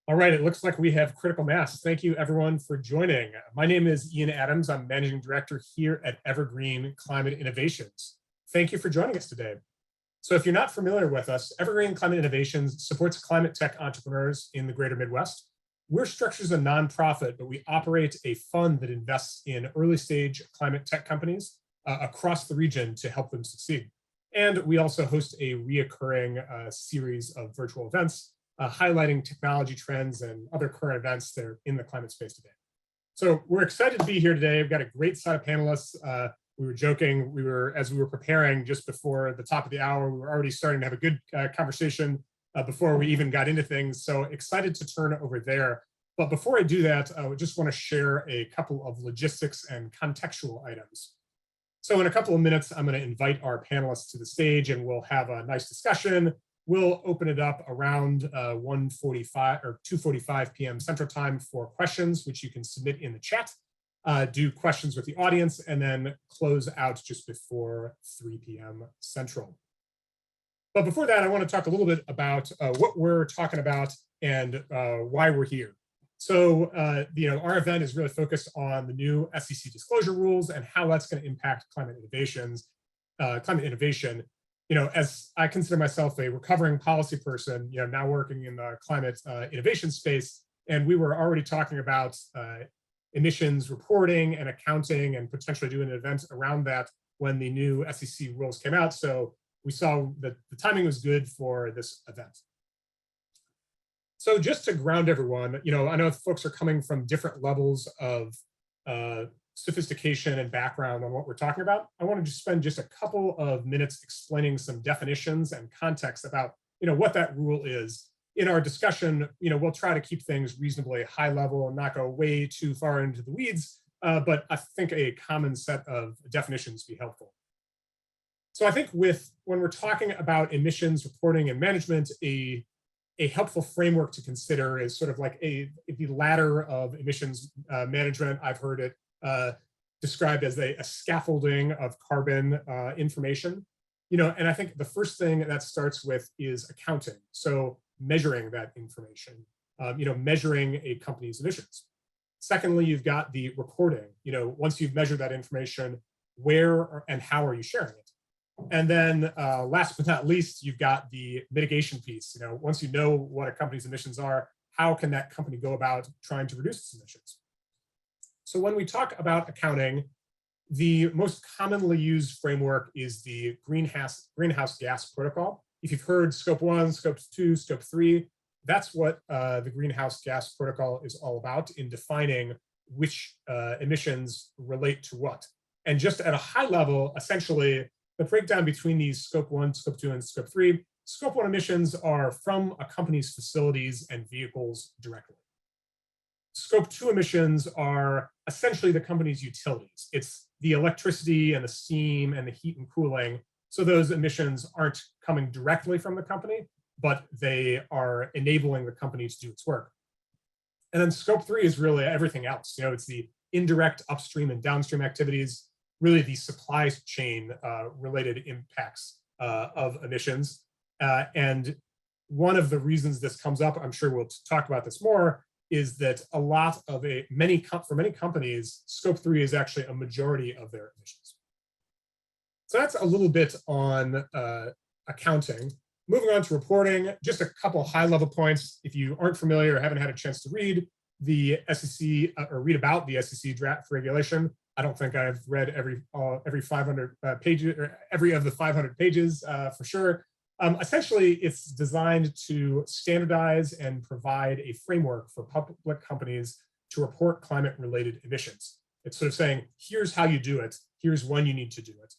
All right, it looks like we have critical mass. Thank you everyone for joining. My name is Ian Adams. I'm Managing Director here at Evergreen Climate Innovations. Thank you for joining us today. So if you're not familiar with us, Evergreen Climate Innovations supports climate tech entrepreneurs in the greater Midwest. We're structured as a nonprofit, but we operate a fund that invests in early stage climate tech companies across the region to help them succeed. And we also host a reoccurring series of virtual events highlighting technology trends and other current events that are in the climate space today. So we're excited to be here today. We've got a great set of panelists. We were joking, as we were preparing just before the top of the hour, we were already starting to have a good conversation before we even got into things. So excited to turn over there. But before I do that, I just want to share a couple of logistics and contextual items. So in a couple of minutes, I'm going to invite our panelists to the stage and we'll have a nice discussion. We'll open it up around 1:45 or 2:45 p.m. Central Time for questions, which you can submit in the chat, do questions with the audience, and then close out just before 3 p.m. Central. But before that, I want to talk a little bit about what we're talking about and why we're here. So, our event is really focused on the new SEC disclosure rules and how that's going to impact climate innovation. As I consider myself a recovering policy person, now working in the climate innovation space, and we were already talking about emissions reporting and accounting and potentially doing an event around that when the new SEC rules came out. So we saw that the timing was good for this event. So just to ground everyone, I know folks are coming from different levels of sophistication and background on what we're talking about. I want to just spend just a couple of minutes explaining some definitions and context about what that rule is. In our discussion, we'll try to keep things reasonably high level and not go way too far into the weeds, but I think a common set of definitions be helpful. So I think when we're talking about emissions reporting and management, a helpful framework to consider is sort of like the ladder of emissions management. I've heard it described as a scaffolding of carbon information, and I think the first thing that starts with is accounting. So measuring that information, measuring a company's emissions. Secondly, you've got the reporting. Once you've measured that information, where and how are you sharing it? And then last but not least, you've got the mitigation piece. Once you know what a company's emissions are, how can that company go about trying to reduce its emissions? So when we talk about accounting, the most commonly used framework is the greenhouse gas protocol. If you've heard scope 1, scope 2, scope 3, that's what the greenhouse gas protocol is all about in defining which emissions relate to what. And just at a high level, essentially, the breakdown between these scope 1, scope 2, and scope 3, scope 1 emissions are from a company's facilities and vehicles directly. Scope 2 emissions are essentially the company's utilities. It's the electricity and the steam and the heat and cooling. So those emissions aren't coming directly from the company, but they are enabling the company to do its work. And then scope 3 is really everything else. It's the indirect upstream and downstream activities, really the supply chain related impacts of emissions. And one of the reasons this comes up, I'm sure we'll talk about this more, is that for many companies, scope 3 is actually a majority of their emissions. So that's a little bit on accounting. Moving on to reporting, just a couple high level points. If you aren't familiar or haven't had a chance to read the SEC or read about the SEC draft regulation, I don't think I've read every 500 pages or every of the 500 pages for sure. Essentially, it's designed to standardize and provide a framework for public companies to report climate-related emissions. It's sort of saying, here's how you do it, here's when you need to do it.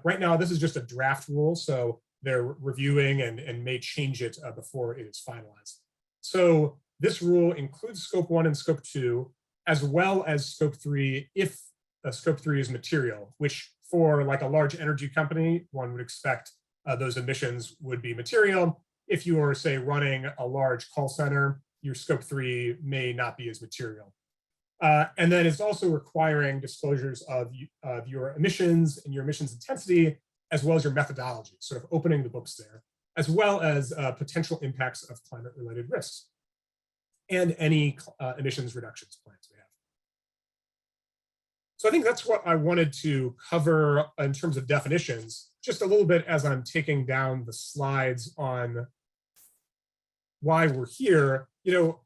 Right now, this is just a draft rule, so they're reviewing and may change it before it is finalized. So this rule includes scope 1 and scope 2, as well as scope 3 if scope 3 is material, which for like a large energy company, one would expect those emissions would be material. If you are, say, running a large call center, your scope 3 may not be as material. And then it's also requiring disclosures of your emissions and your emissions intensity, as well as your methodology, sort of opening the books there, as well as potential impacts of climate-related risks. and any emissions reductions plans we have. So I think that's what I wanted to cover in terms of definitions, just a little bit as I'm taking down the slides on why we're here.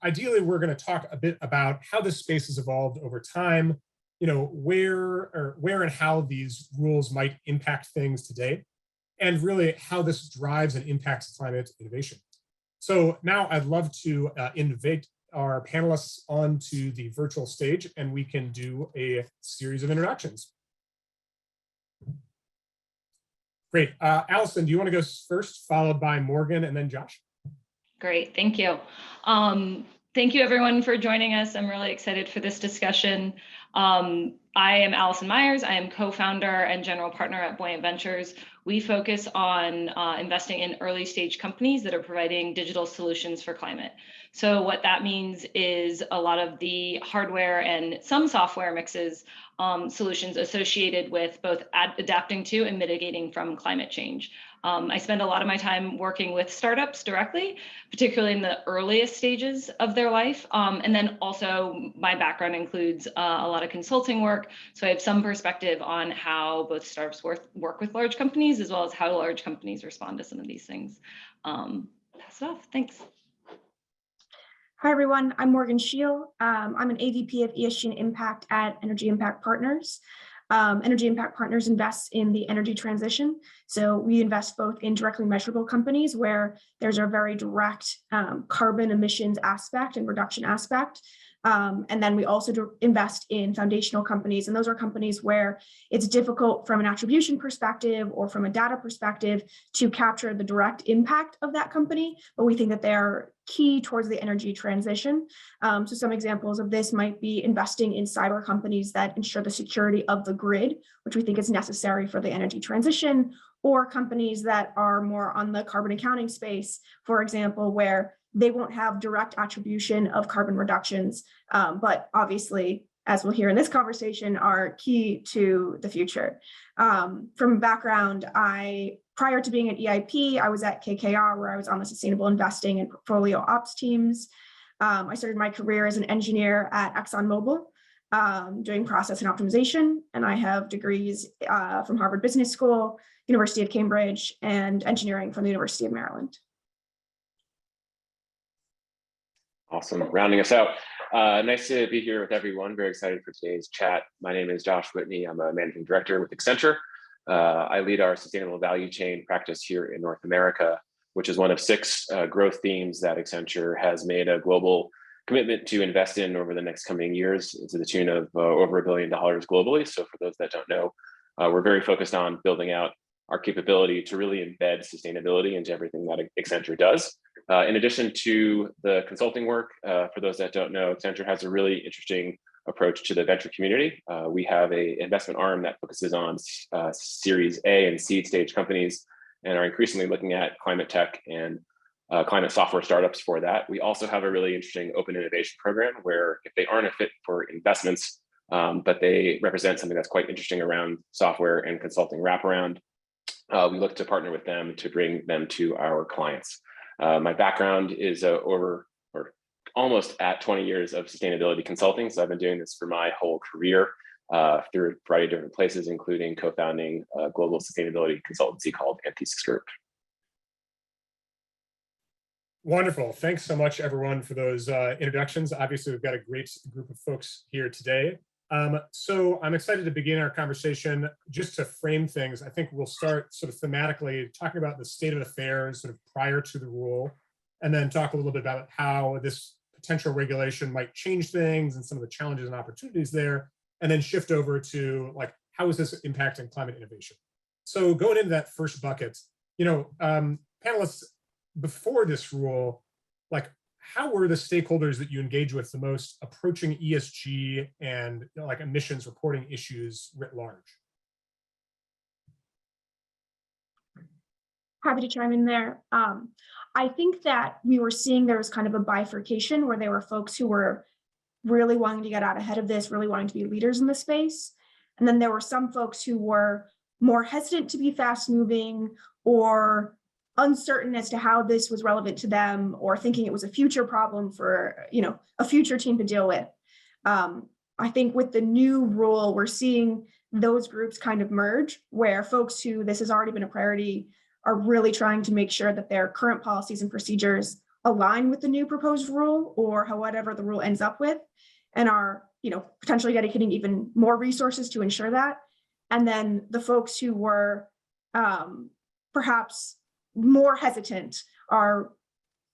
Ideally, we're going to talk a bit about how this space has evolved over time, where and how these rules might impact things today, and really how this drives and impacts climate innovation. So now I'd love to invite our panelists onto the virtual stage, and we can do a series of introductions. Great. Allison, do you want to go first, followed by Morgan and then Josh? Great, thank you. Thank you everyone for joining us. I'm really excited for this discussion. I am Allison Myers. I am co-founder and general partner at Buoyant Ventures. We focus on investing in early stage companies that are providing digital solutions for climate. So what that means is a lot of the hardware and some software mixes, solutions associated with both adapting to and mitigating from climate change. I spend a lot of my time working with startups directly, particularly in the earliest stages of their life. And then also my background includes a lot of consulting work. So I have some perspective on how both startups work with large companies, as well as how large companies respond to some of these things. Pass it off, thanks. Hi everyone, I'm Morgan Sheil. I'm an AVP of ESG and Impact at Energy Impact Partners. Energy Impact Partners invests in the energy transition. So we invest both in directly measurable companies where there's a very direct carbon emissions aspect and reduction aspect. And then we also invest in foundational companies, and those are companies where it's difficult from an attribution perspective or from a data perspective to capture the direct impact of that company, but we think that they're key towards the energy transition. So some examples of this might be investing in cyber companies that ensure the security of the grid, which we think is necessary for the energy transition, or companies that are more on the carbon accounting space, for example, where they won't have direct attribution of carbon reductions, but obviously, as we'll hear in this conversation, are key to the future. From background, prior to being at EIP, I was at KKR, where I was on the sustainable investing and portfolio ops teams. I started my career as an engineer at ExxonMobil, doing process and optimization, and I have degrees from Harvard Business School, University of Cambridge, and engineering from the University of Maryland. Awesome, rounding us out. Nice to be here with everyone. Very excited for today's chat. My name is Josh Whitney. I'm a managing director with Accenture. I lead our sustainable value chain practice here in North America, which is one of 6 growth themes that Accenture has made a global commitment to invest in over the next coming years to the tune of over $1 billion globally. So for those that don't know, we're very focused on building out our capability to really embed sustainability into everything that Accenture does. In addition to the consulting work, for those that don't know, Accenture has a really interesting approach to the venture community. We have an investment arm that focuses on Series A and seed stage companies and are increasingly looking at climate tech and climate software startups for that. We also have a really interesting open innovation program where if they aren't a fit for investments, but they represent something that's quite interesting around software and consulting wraparound, we look to partner with them to bring them to our clients. My background is almost at 20 years of sustainability consulting. So I've been doing this for my whole career through a variety of different places, including co-founding a global sustainability consultancy called Anthesis Group. Wonderful. Thanks so much, everyone, for those introductions. Obviously, we've got a great group of folks here today. So I'm excited to begin our conversation. Just to frame things, I think we'll start sort of thematically talking about the state of affairs sort of prior to the rule, and then talk a little bit about how this potential regulation might change things and some of the challenges and opportunities there, and then shift over to like, how is this impacting climate innovation? So going into that first bucket, panelists, before this rule, like, how were the stakeholders that you engage with the most approaching ESG and like emissions reporting issues writ large? Happy to chime in there. I think that we were seeing there was kind of a bifurcation where there were folks who were really wanting to get out ahead of this, really wanting to be leaders in the space. And then there were some folks who were more hesitant to be fast moving or uncertain as to how this was relevant to them, or thinking it was a future problem for, a future team to deal with. I think with the new rule, we're seeing those groups kind of merge, where folks who this has already been a priority are really trying to make sure that their current policies and procedures align with the new proposed rule, or whatever the rule ends up with, and are, potentially dedicating even more resources to ensure that. And then the folks who were perhaps more hesitant are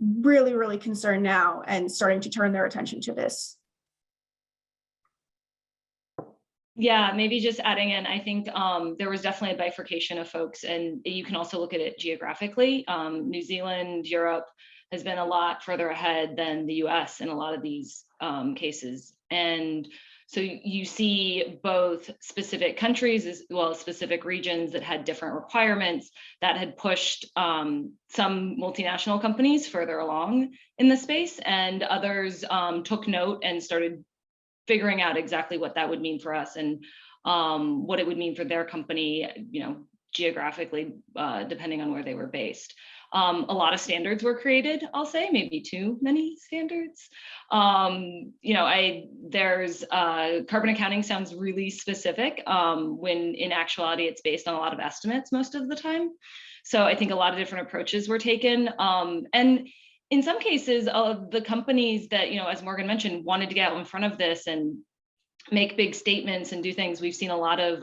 really, really concerned now and starting to turn their attention to this. Yeah, maybe just adding in, I think there was definitely a bifurcation of folks, and you can also look at it geographically. New Zealand, Europe has been a lot further ahead than the US in a lot of these cases. And so you see both specific countries as well as specific regions that had different requirements that had pushed some multinational companies further along in the space, and others took note and started figuring out exactly what that would mean for us, and what it would mean for their company, geographically, depending on where they were based. A lot of standards were created, I'll say, maybe too many standards. There's carbon accounting sounds really specific, when in actuality it's based on a lot of estimates most of the time. So I think a lot of different approaches were taken. And in some cases, the companies that, as Morgan mentioned, wanted to get out in front of this and make big statements and do things. We've seen a lot of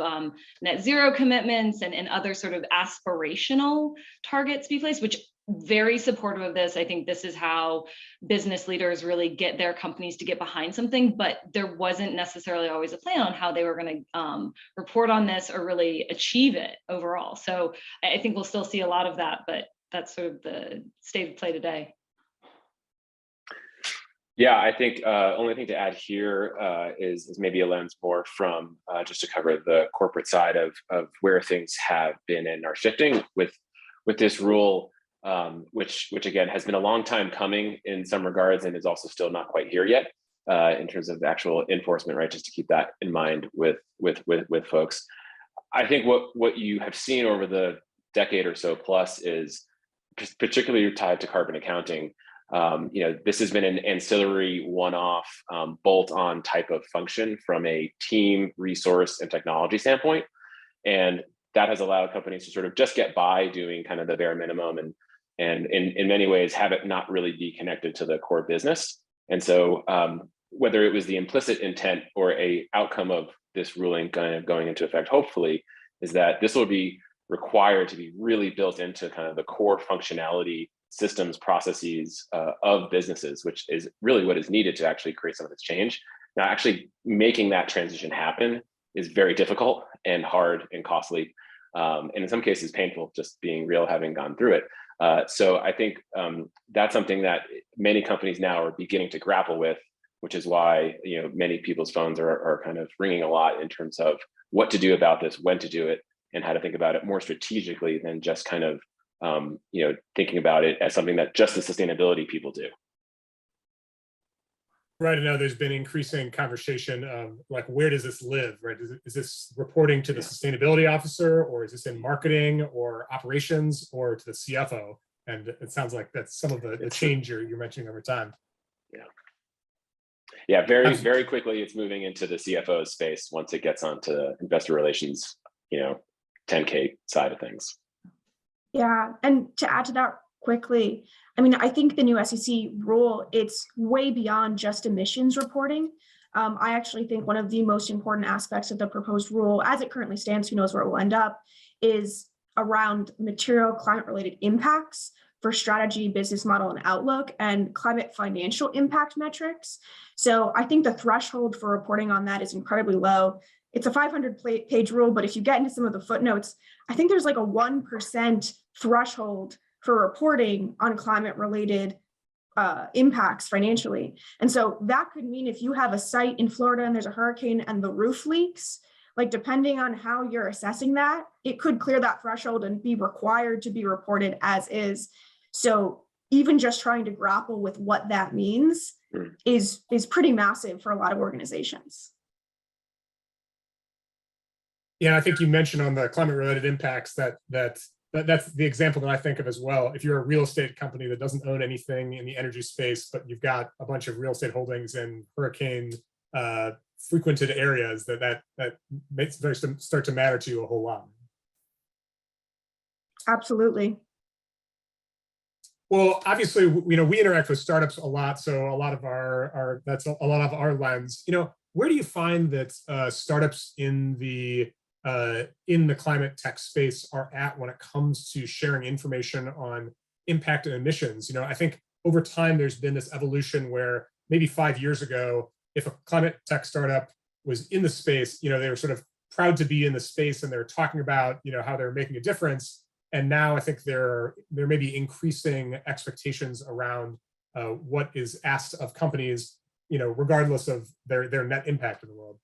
net zero commitments and other sort of aspirational targets be placed, which very supportive of this. I think this is how business leaders really get their companies to get behind something, but there wasn't necessarily always a plan on how they were going to report on this or really achieve it overall. So I think we'll still see a lot of that, but that's sort of the state of play today. Yeah, I think only thing to add here is maybe a lens more from just to cover the corporate side of where things have been and are shifting with this rule, which again has been a long time coming in some regards and is also still not quite here yet in terms of actual enforcement, right? Just to keep that in mind with folks. I think what you have seen over the decade or so plus is particularly tied to carbon accounting. This has been an ancillary one-off bolt-on type of function from a team, resource, and technology standpoint. And that has allowed companies to sort of just get by doing kind of the bare minimum and in many ways have it not really be connected to the core business. And so whether it was the implicit intent or a outcome of this ruling kind of going into effect, hopefully, is that this will be required to be really built into kind of the core functionality systems, processes of businesses, which is really what is needed to actually create some of this change. Now, actually making that transition happen is very difficult and hard and costly, and in some cases painful, just being real, having gone through it. So I think that's something that many companies now are beginning to grapple with, which is why many people's phones are kind of ringing a lot in terms of what to do about this, when to do it, and how to think about it more strategically than just kind of thinking about it as something that just the sustainability people do. Right. I know there's been increasing conversation of like, where does this live, right? Is this reporting to the sustainability officer, or is this in marketing or operations or to the CFO? And it sounds like that's some of the change you're mentioning over time. Yeah, very, very quickly it's moving into the CFO space once it gets onto investor relations, 10K side of things. Yeah, and to add to that quickly, I think the new SEC rule, it's way beyond just emissions reporting. I actually think one of the most important aspects of the proposed rule, as it currently stands, who knows where it will end up, is around material climate-related impacts for strategy, business model, and outlook, and climate financial impact metrics. So I think the threshold for reporting on that is incredibly low. It's a 500-page rule, but if you get into some of the footnotes, I think there's like a 1% threshold for reporting on climate-related impacts financially. And so that could mean if you have a site in Florida and there's a hurricane and the roof leaks, like depending on how you're assessing that, it could clear that threshold and be required to be reported as is. So even just trying to grapple with what that means is pretty massive for a lot of organizations. Yeah, I think you mentioned on the climate-related impacts that that's the example that I think of as well. If you're a real estate company that doesn't own anything in the energy space, but you've got a bunch of real estate holdings in hurricane frequented areas, that makes start to matter to you a whole lot. Absolutely. Well, obviously, we interact with startups a lot, so a lot of that's a lot of our lens. Where do you find that startups in the climate tech space are at when it comes to sharing information on impact and emissions? I think over time there's been this evolution where maybe 5 years ago, if a climate tech startup was in the space, they were sort of proud to be in the space and they're talking about how they're making a difference. And now I think there may be increasing expectations around what is asked of companies, regardless of their net impact in the world.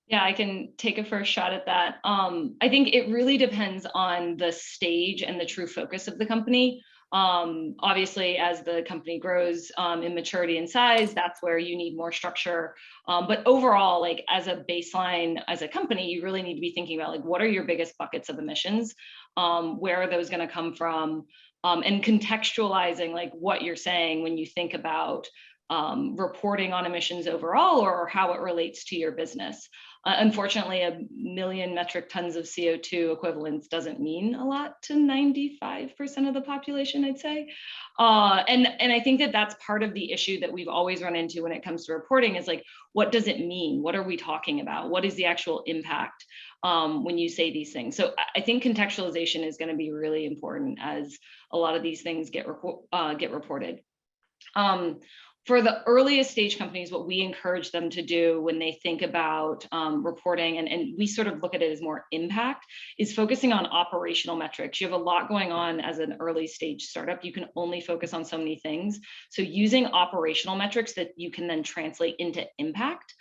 Yeah, I can take a first shot at that. I think it really depends on the stage and the true focus of the company. Obviously, as the company grows in maturity and size, that's where you need more structure. But overall, like as a baseline, as a company, you really need to be thinking about like, what are your biggest buckets of emissions? Where are those going to come from? And contextualizing like what you're saying when you think about reporting on emissions overall or how it relates to your business. Unfortunately, 1 million metric tons of CO2 equivalents doesn't mean a lot to 95% of the population, I'd say. And I think that that's part of the issue that we've always run into when it comes to reporting is like, what does it mean? What are we talking about? What is the actual impact when you say these things? So I think contextualization is going to be really important as a lot of these things get reported. For the earliest stage companies, what we encourage them to do when they think about reporting, and we sort of look at it as more impact, is focusing on operational metrics. You have a lot going on as an early stage startup. You can only focus on so many things. So using operational metrics that you can then translate into impact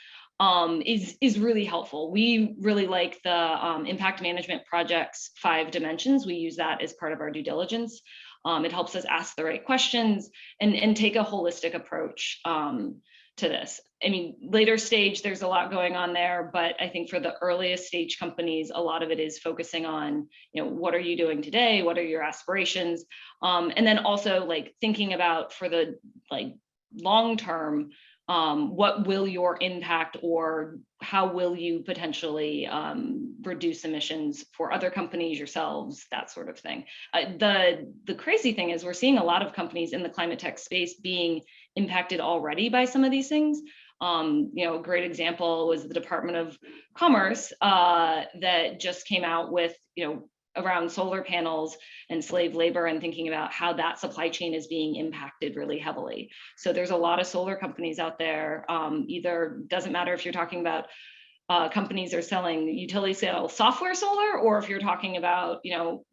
is really helpful. We really like the impact management project's 5 dimensions. We use that as part of our due diligence. It helps us ask the right questions and take a holistic approach to this. I mean, later stage, there's a lot going on there, but I think for the earliest stage companies, a lot of it is focusing on, what are you doing today? What are your aspirations? And then also like thinking about for the like long term, what will your impact or how will you potentially reduce emissions for other companies, yourselves, that sort of thing. The crazy thing is we're seeing a lot of companies in the climate tech space being impacted already by some of these things. A great example was the Department of Commerce that just came out with, around solar panels and slave labor and thinking about how that supply chain is being impacted really heavily. So there's a lot of solar companies out there. Either doesn't matter if you're talking about companies that are selling utility scale software solar, or if you're talking about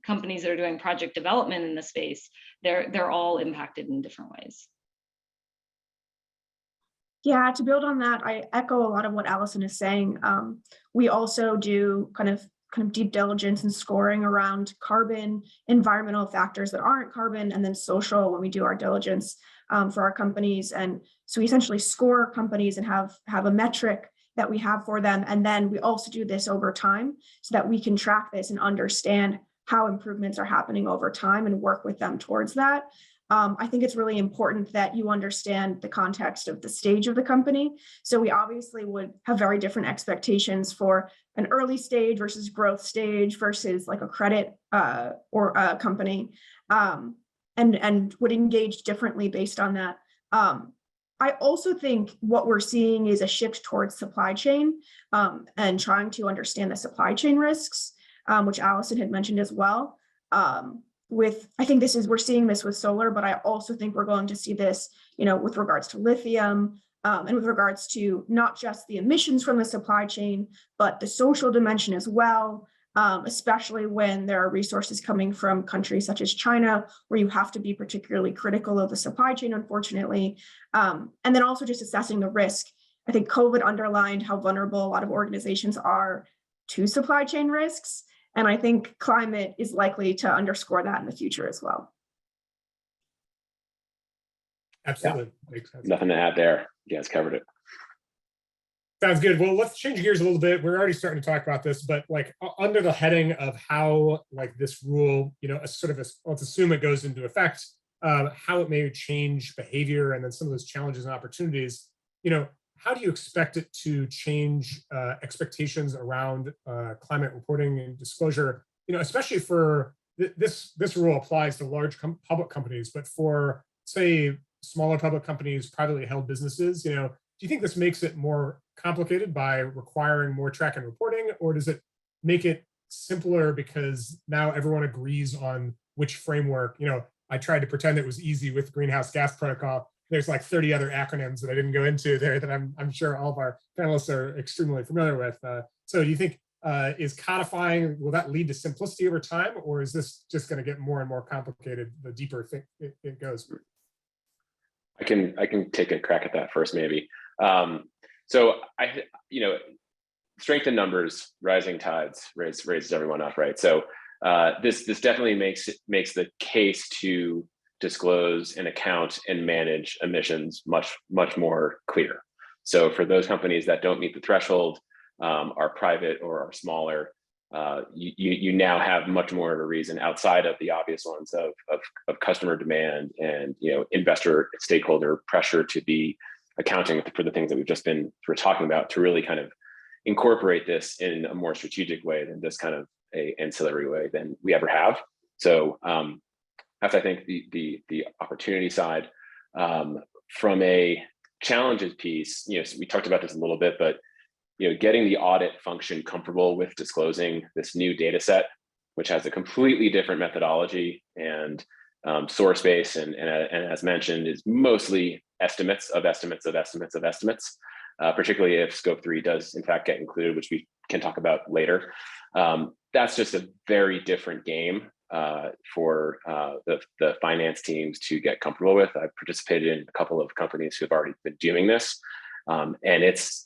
companies that are doing project development in the space, they're all impacted in different ways. Yeah, to build on that, I echo a lot of what Allison is saying. We also do kind of deep diligence and scoring around carbon, environmental factors that aren't carbon, and then social when we do our diligence for our companies. And so we essentially score companies and have a metric that we have for them. And then we also do this over time so that we can track this and understand how improvements are happening over time and work with them towards that. I think it's really important that you understand the context of the stage of the company. So we obviously would have very different expectations for an early stage versus growth stage versus like a credit or a company, and would engage differently based on that. I also think what we're seeing is a shift towards supply chain and trying to understand the supply chain risks, which Allison had mentioned as well. I think we're seeing this with solar, but I also think we're going to see this, with regards to lithium and with regards to not just the emissions from the supply chain, but the social dimension as well, especially when there are resources coming from countries such as China, where you have to be particularly critical of the supply chain, unfortunately. And then also just assessing the risk. I think COVID underlined how vulnerable a lot of organizations are to supply chain risks. And I think climate is likely to underscore that in the future as well. Absolutely. Yeah. Nothing to add there. You guys covered it. Sounds good. Well, let's change gears a little bit. We're already starting to talk about this, but like under the heading of how like this rule, let's assume it goes into effect, how it may change behavior, and then some of those challenges and opportunities. How do you expect it to change expectations around climate reporting and disclosure? Especially for this rule applies to large public companies, but for say smaller public companies, privately held businesses, do you think this makes it more complicated by requiring more track and reporting, or does it make it simpler because now everyone agrees on which framework? I tried to pretend it was easy with greenhouse gas protocol. There's like 30 other acronyms that I didn't go into there that I'm sure all of our panelists are extremely familiar with. So do you think is codifying, will that lead to simplicity over time, or is this just going to get more and more complicated the deeper it goes? I can take a crack at that first, maybe. So strength in numbers, rising tides raises everyone up, right? So this definitely makes the case to disclose and account and manage emissions much more clear. So for those companies that don't meet the threshold, are private or are smaller, you now have much more of a reason outside of the obvious ones of customer demand and investor stakeholder pressure to be accounting for the things that we've just been talking about, to really kind of incorporate this in a more strategic way than this kind of a ancillary way than we ever have. So that's, I think, the opportunity side. From a challenges piece, we talked about this a little bit, but getting the audit function comfortable with disclosing this new data set, which has a completely different methodology and source base, and as mentioned, is mostly estimates, particularly if scope 3 does in fact get included, which we can talk about later. That's just a very different game for the finance teams to get comfortable with. I've participated in a couple of companies who have already been doing this, and it's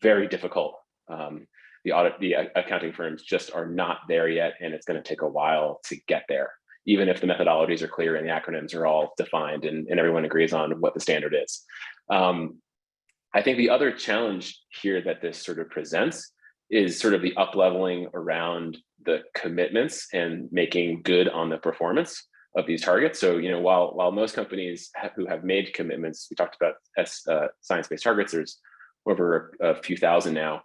very difficult. The accounting firms just are not there yet, and it's going to take a while to get there, even if the methodologies are clear and the acronyms are all defined and everyone agrees on what the standard is. I think the other challenge here that this sort of presents is sort of the up-leveling around the commitments and making good on the performance of these targets. So, while most companies who have made commitments, we talked about science-based targets, there's over a few thousand now,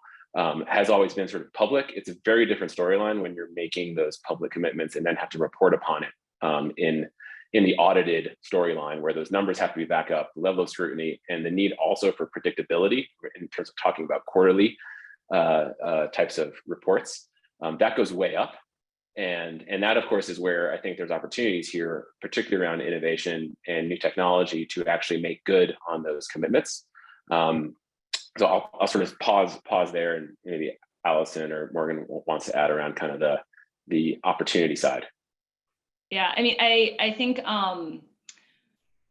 has always been sort of public. It's a very different storyline when you're making those public commitments and then have to report upon it in the audited storyline, where those numbers have to be back up, level of scrutiny, and the need also for predictability in terms of talking about quarterly types of reports. That goes way up. And that, of course, is where I think there's opportunities here, particularly around innovation and new technology, to actually make good on those commitments. So I'll sort of pause there, and maybe Allison or Morgan wants to add around kind of the opportunity side. Yeah, I mean, I think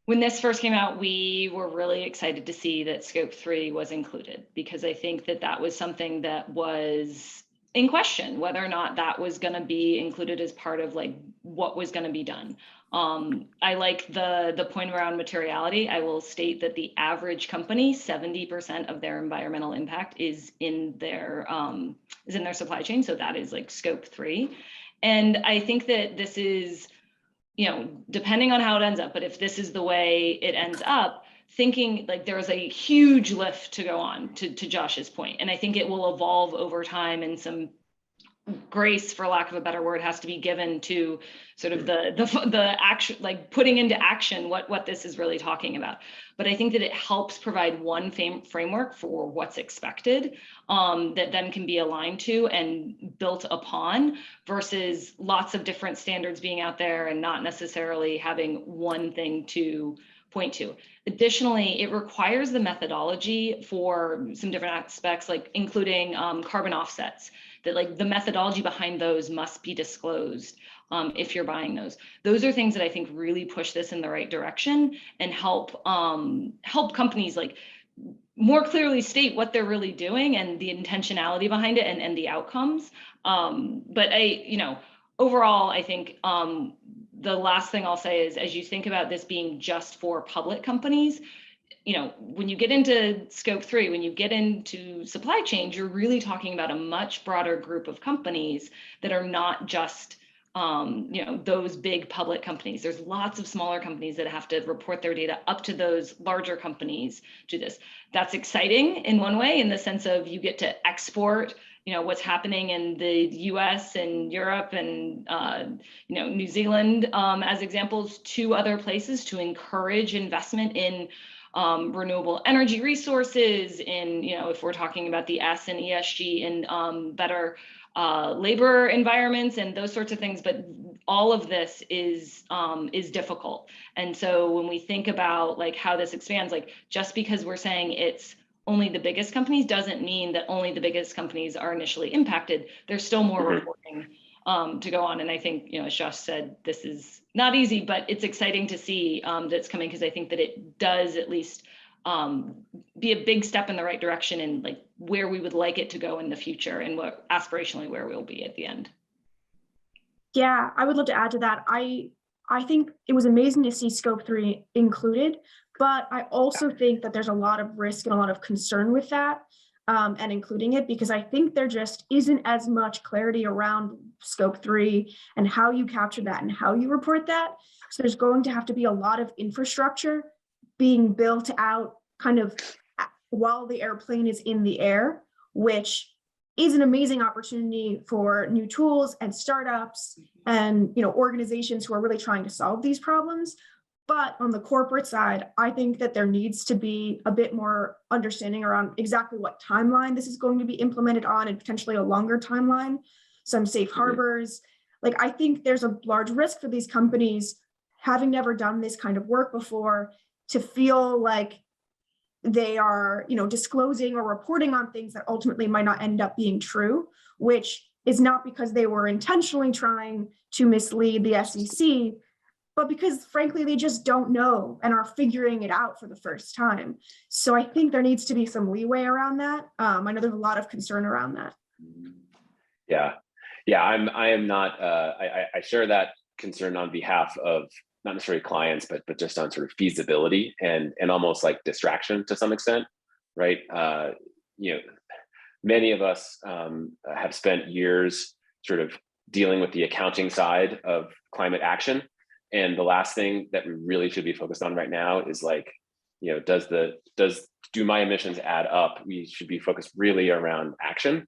when this first came out, we were really excited to see that scope 3 was included, because I think that was something that was in question, whether or not that was going to be included as part of like what was going to be done. I like the point around materiality. I will state that the average company, 70% of their environmental impact is in their supply chain. So that is like scope 3. And I think that this is, depending on how it ends up, but if this is the way it ends up, thinking like there is a huge lift to go on, to Josh's point. And I think it will evolve over time, and some grace, for lack of a better word, has to be given to sort of the action, like putting into action what this is really talking about. But I think that it helps provide one framework for what's expected, that then can be aligned to and built upon, versus lots of different standards being out there and not necessarily having one thing to point to. Additionally, it requires the methodology for some different aspects, like including carbon offsets, that like the methodology behind those must be disclosed if you're buying those. Those are things that I think really push this in the right direction and help companies like more clearly state what they're really doing and the intentionality behind it and the outcomes. But overall, I think the last thing I'll say is, as you think about this being just for public companies, when you get into scope 3, when you get into supply chains, you're really talking about a much broader group of companies that are not just those big public companies. There's lots of smaller companies that have to report their data up to those larger companies to this. That's exciting in one way, in the sense of you get to export what's happening in the US and Europe and New Zealand as examples to other places to encourage investment in renewable energy resources, in if we're talking about the S and ESG, and better labor environments and those sorts of things. But all of this is difficult. And so when we think about like how this expands, like just because we're saying it's only the biggest companies doesn't mean that only the biggest companies are initially impacted. There's still more reporting to go on. And I think, as Josh said, this is not easy, but it's exciting to see that's coming, because I think that it does at least be a big step in the right direction, and like where we would like it to go in the future, and what aspirationally where we'll be at the end. Yeah, I would love to add to that. I think it was amazing to see scope 3 included, but I also think that there's a lot of risk and a lot of concern with that and including it, because I think there just isn't as much clarity around scope 3 and how you capture that and how you report that. So there's going to have to be a lot of infrastructure being built out kind of while the airplane is in the air, which is an amazing opportunity for new tools and startups and organizations who are really trying to solve these problems. But on the corporate side, I think that there needs to be a bit more understanding around exactly what timeline this is going to be implemented on, and potentially a longer timeline, some safe harbors. Like, I think there's a large risk for these companies, having never done this kind of work before, to feel like they are, disclosing or reporting on things that ultimately might not end up being true, which is not because they were intentionally trying to mislead the SEC, but because frankly, they just don't know and are figuring it out for the first time. So I think there needs to be some leeway around that. I know there's a lot of concern around that. Yeah, I am not, I share that concern on behalf of not necessarily clients, but just on sort of feasibility and almost like distraction to some extent, right? Many of us have spent years sort of dealing with the accounting side of climate action. And the last thing that we really should be focused on right now is like, do my emissions add up? We should be focused really around action.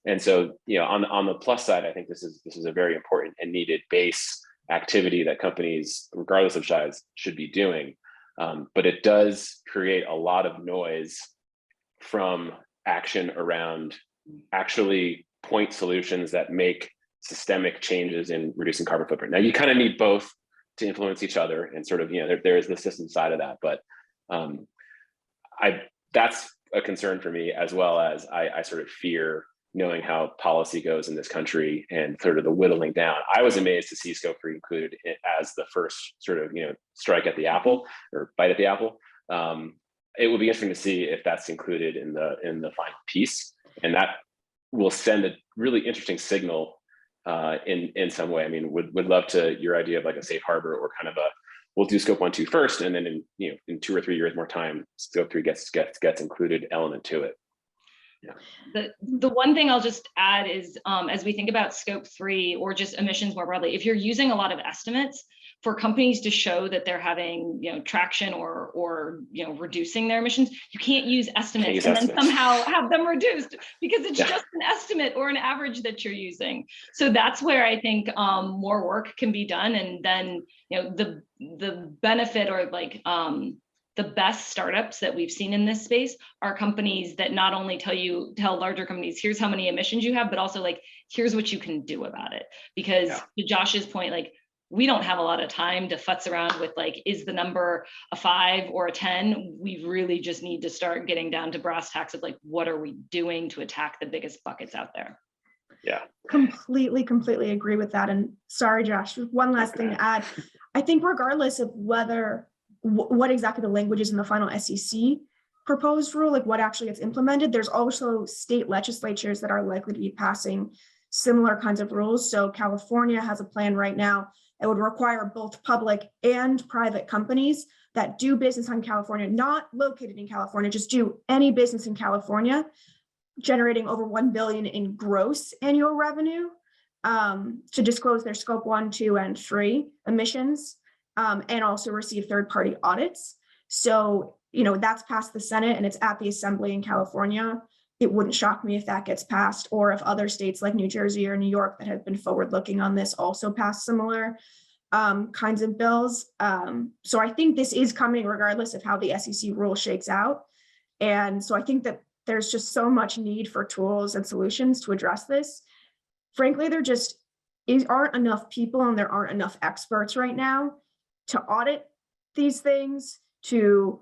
And so, on the plus side, I think this is a very important and needed base activity that companies, regardless of size, should be doing. But it does create a lot of noise from action around actually point solutions that make systemic changes in reducing carbon footprint. Now, you kind of need both to influence each other, and sort of, there is the system side of that. But that's a concern for me, as well as I sort of fear knowing how policy goes in this country and sort of the whittling down. I was amazed to see scope 3 included as the first sort of, strike at the apple, or bite at the apple. It will be interesting to see if that's included in the final piece, and that will send a really interesting signal in some way. I mean, would love to your idea of like a safe harbor, or kind of we'll do scope 1, 2 first, and then in 2 or 3 years more time, scope 3 gets included element to it. Yeah. The one thing I'll just add is, as we think about scope 3 or just emissions more broadly, if you're using a lot of estimates, for companies to show that they're having traction or reducing their emissions, you can't use estimates and then somehow have them reduced, because it's just an estimate or an average that you're using. So that's where I think more work can be done, and then the benefit, or like the best startups that we've seen in this space are companies that not only tell larger companies, here's how many emissions you have, but also like, here's what you can do about it. Because to Josh's point, like, we don't have a lot of time to futz around with like, is the number a 5 or a 10? We really just need to start getting down to brass tacks of like, what are we doing to attack the biggest buckets out there? Yeah. Completely agree with that. And sorry, Josh, one last thing to add. I think regardless of what exactly the language is in the final SEC proposed rule, like what actually gets implemented, there's also state legislatures that are likely to be passing similar kinds of rules. So California has a plan right now that would require both public and private companies that do business in California, not located in California, just do any business in California, generating over 1 billion in gross annual revenue, to disclose their scope 1, 2, and 3 emissions, and also receive third-party audits. So, that's passed the Senate and it's at the Assembly in California. It wouldn't shock me if that gets passed, or if other states like New Jersey or New York that have been forward-looking on this also pass similar kinds of bills. So I think this is coming regardless of how the SEC rule shakes out. And so I think that there's just so much need for tools and solutions to address this. Frankly, there just aren't enough people and there aren't enough experts right now to audit these things, to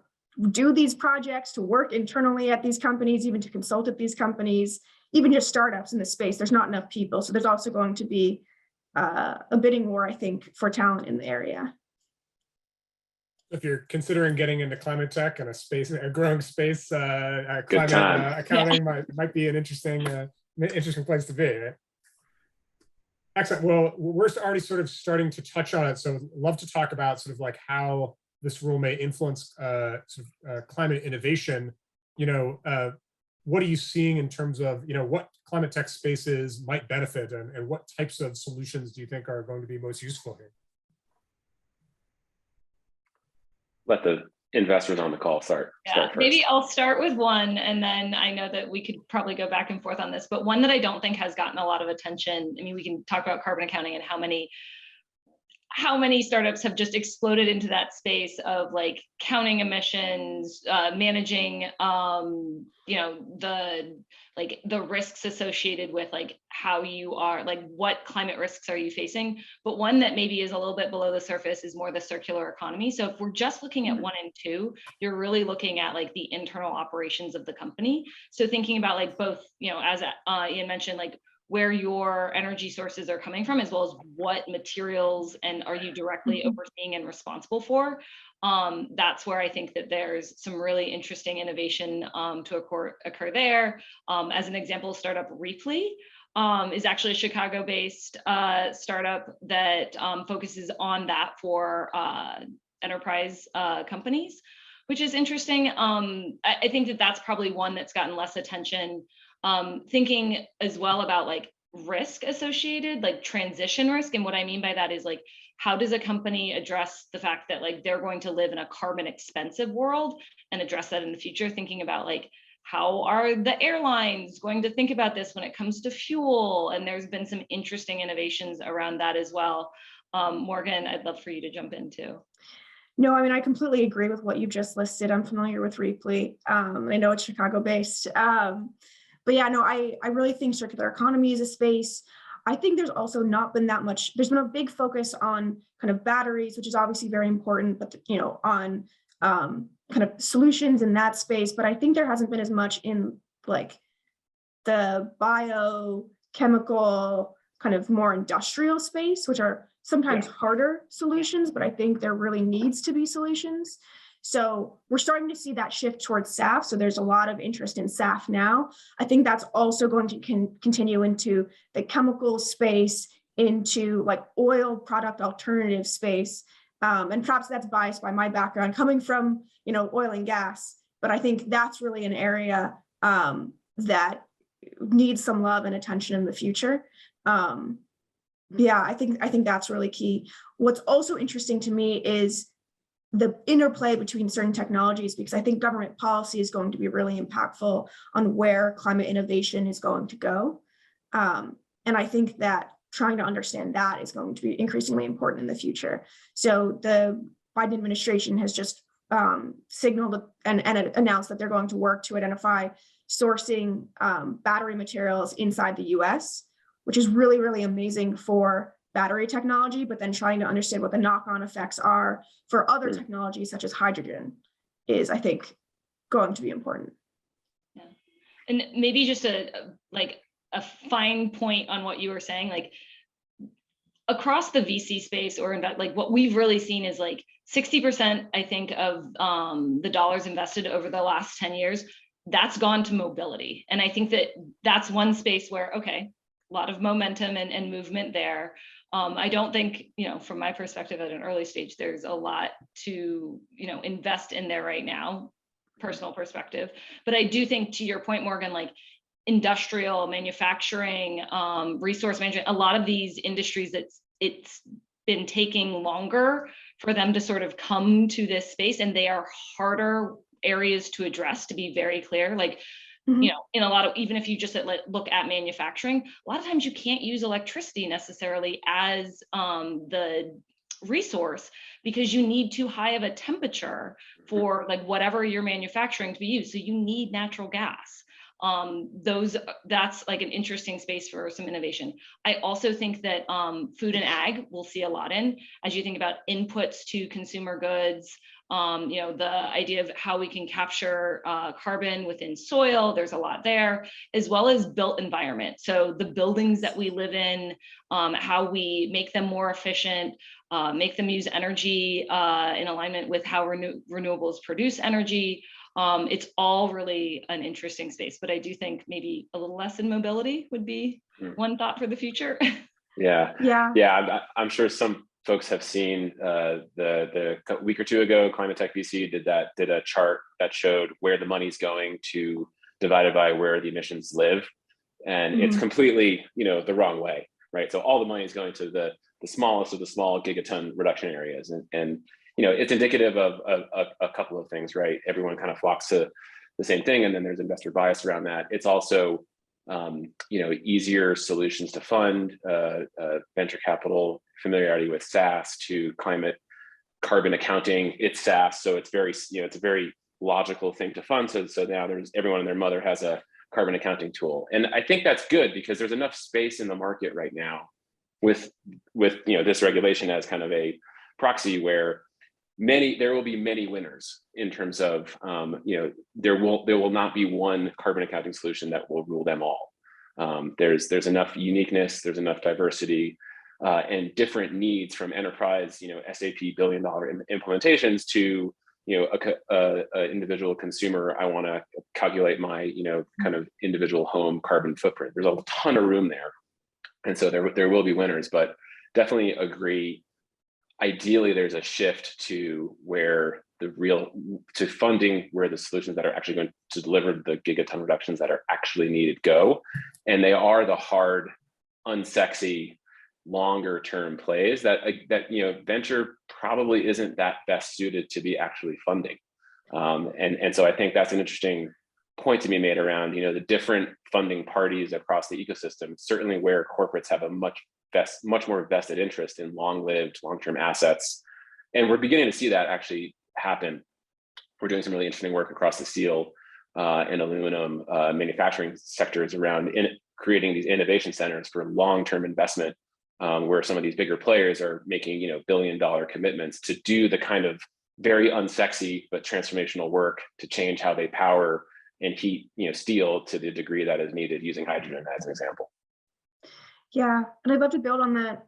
do these projects, to work internally at these companies, even to consult at these companies, even just startups in the space. There's not enough people. So there's also going to be a bidding war, I think, for talent in the area. If you're considering getting into climate tech and a growing space, climate accounting might be an interesting place to be. Right? Excellent. Well, we're already sort of starting to touch on it, so love to talk about sort of like how this rule may influence climate innovation. What are you seeing in terms of what climate tech spaces might benefit, and what types of solutions do you think are going to be most useful here? Let the investors on the call start first. Maybe I'll start with one, and then I know that we could probably go back and forth on this, but one that I don't think has gotten a lot of attention. I mean, we can talk about carbon accounting and how many startups have just exploded into that space of like counting emissions, managing, the risks associated with like how you are, like what climate risks are you facing. But one that maybe is a little bit below the surface is more the circular economy. So if we're just looking at 1 and 2, you're really looking at like the internal operations of the company. So thinking about like both, as Ian mentioned, like where your energy sources are coming from, as well as what materials and are you directly overseeing and responsible for. That's where I think that there's some really interesting innovation to occur there. As an example, startup Reaply is actually a Chicago-based startup that focuses on that for enterprise companies, which is interesting. I think that that's probably one that's gotten less attention. Thinking as well about like risk associated, like transition risk. And what I mean by that is like, how does a company address the fact that like they're going to live in a carbon expensive world and address that in the future? Thinking about like, how are the airlines going to think about this when it comes to fuel? And there's been some interesting innovations around that as well. Morgan, I'd love for you to jump in too. No, I mean, I completely agree with what you just listed. I'm familiar with Reaply. I know it's Chicago based. But yeah, no, I really think circular economy is a space. I think there's also not been that much, there's been a big focus on kind of batteries, which is obviously very important, but on kind of solutions in that space. But I think there hasn't been as much in like the biochemical kind of more industrial space, which are sometimes harder solutions, but I think there really needs to be solutions. So we're starting to see that shift towards SAF. So there's a lot of interest in SAF now. I think that's also going to continue into the chemical space, into like oil product alternative space. And perhaps that's biased by my background coming from, oil and gas. But I think that's really an area that needs some love and attention in the future. I think that's really key. What's also interesting to me is the interplay between certain technologies, because I think government policy is going to be really impactful on where climate innovation is going to go. And I think that trying to understand that is going to be increasingly important in the future. So the Biden administration has just signaled and announced that they're going to work to identify sourcing battery materials inside the US, which is really, really amazing for battery technology, but then trying to understand what the knock-on effects are for other technologies such as hydrogen is, I think, going to be important. Yeah. And maybe just a fine point on what you were saying, like across the VC space or in that, like what we've really seen is like 60%, I think, of the dollars invested over the last 10 years, that's gone to mobility. And I think that that's one space where, okay, lot of momentum and movement there. I don't think, from my perspective at an early stage, there's a lot to, invest in there right now, personal perspective. But I do think, to your point, Morgan, like industrial manufacturing, resource management, a lot of these industries, it's been taking longer for them to sort of come to this space, and they are harder areas to address, to be very clear. Like, in a lot of, even if you just look at manufacturing, a lot of times you can't use electricity necessarily as the resource, because you need too high of a temperature for like whatever you're manufacturing to be used. So you need natural gas. That's like an interesting space for some innovation. I also think that food and ag we'll see a lot in, as you think about inputs to consumer goods. The idea of how we can capture carbon within soil, there's a lot there, as well as built environment. So the buildings that we live in, how we make them more efficient, make them use energy in alignment with how renewables produce energy. It's all really an interesting space, but I do think maybe a little less in mobility would be one thought for the future. Yeah. I'm sure some folks have seen the week or two ago, Climate Tech VC did a chart that showed where the money's going to divided by where the emissions live, and it's completely the wrong way, right? So all the money is going to the smallest of the small gigaton reduction areas, and it's indicative of a couple of things, right? Everyone kind of flocks to the same thing, and then there's investor bias around that. It's also easier solutions to fund, venture capital, familiarity with SaaS to carbon accounting. It's SaaS, so it's very, it's a very logical thing to fund. So now everyone and their mother has a carbon accounting tool, and I think that's good because there's enough space in the market right now with this regulation as kind of a proxy where there will be many winners in terms of there will not be one carbon accounting solution that will rule them all. There's enough uniqueness, there's enough diversity, and different needs from enterprise, SAP billion-dollar implementations to a individual consumer. I want to calculate my kind of individual home carbon footprint. There's a ton of room there, and so there will be winners, but definitely agree. Ideally, there's a shift to funding where the solutions that are actually going to deliver the gigaton reductions that are actually needed go. And they are the hard, unsexy, longer term plays that venture probably isn't that best suited to be actually funding. And so I think that's an interesting point to be made around, the different funding parties across the ecosystem, certainly where corporates have a much more vested interest in long-lived, long-term assets. And we're beginning to see that actually happen. We're doing some really interesting work across the steel and aluminum manufacturing sectors around creating these innovation centers for long-term investment, where some of these bigger players are making billion-dollar commitments to do the kind of very unsexy but transformational work to change how they power and heat steel to the degree that is needed, using hydrogen as an example. Yeah, and I'd love to build on that.